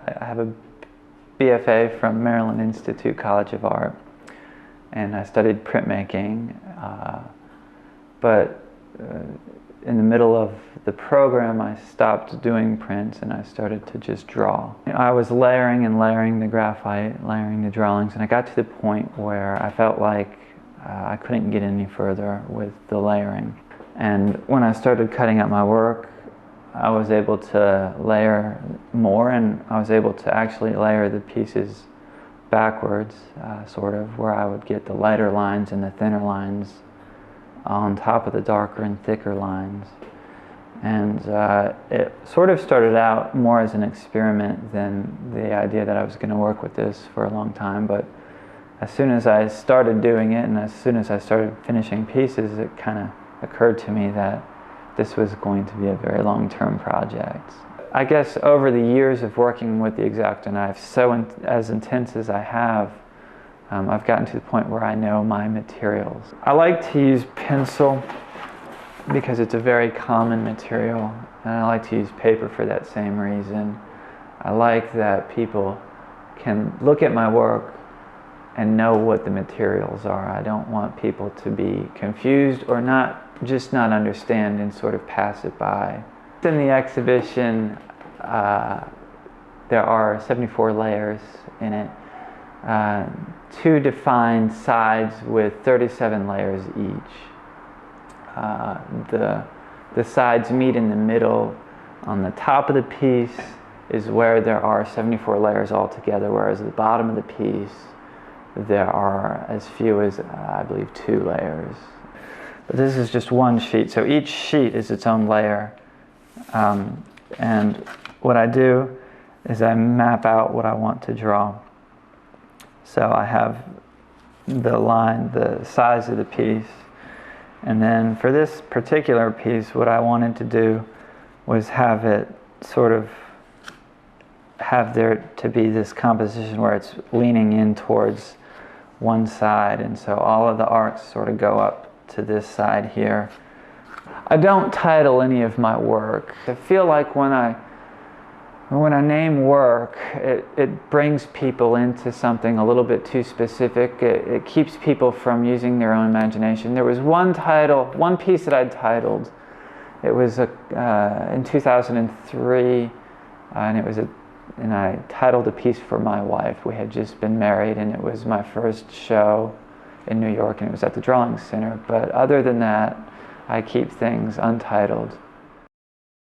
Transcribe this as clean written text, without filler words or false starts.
I have a BFA from Maryland Institute College of Art, and I studied printmaking, but in the middle of the program I stopped doing prints and I started to just draw. I was layering and layering the graphite, layering the drawings, and I got to the point where I felt like I couldn't get any further with the layering. And when I started cutting up my work, I was able to layer more, and I was able to actually layer the pieces backwards, sort of, where I would get the lighter lines and the thinner lines on top of the darker and thicker lines. And it sort of started out more as an experiment than the idea that I was going to work with this for a long time, but as soon as I started doing it and as soon as I started finishing pieces, it kind of occurred to me that this was going to be a very long-term project. I guess over the years of working with the X-Acto knife, as intense as I have, I've gotten to the point where I know my materials. I like to use pencil because it's a very common material, and I like to use paper for that same reason. I like that people can look at my work and know what the materials are. I don't want people to be confused or just not understand and sort of pass it by. In the exhibition, there are 74 layers in it. 2 defined sides with 37 layers each. The sides meet in the middle. On the top of the piece is where there are 74 layers altogether, whereas at the bottom of the piece there are as few as, I believe, 2 layers. But this is just one sheet, so each sheet is its own layer. And what I do is I map out what I want to draw. So I have the line, the size of the piece, and then for this particular piece, what I wanted to do was have it sort of have there to be this composition where it's leaning in towards one side, and so all of the arcs sort of go up to this side here. I don't title any of my work. I feel like when I name work, it brings people into something a little bit too specific. It keeps people from using their own imagination. There was one piece that I'd titled. It was in 2003, and I titled a piece for my wife. We had just been married, and it was my first show in New York, and it was at the Drawing Center. But other than that, I keep things untitled.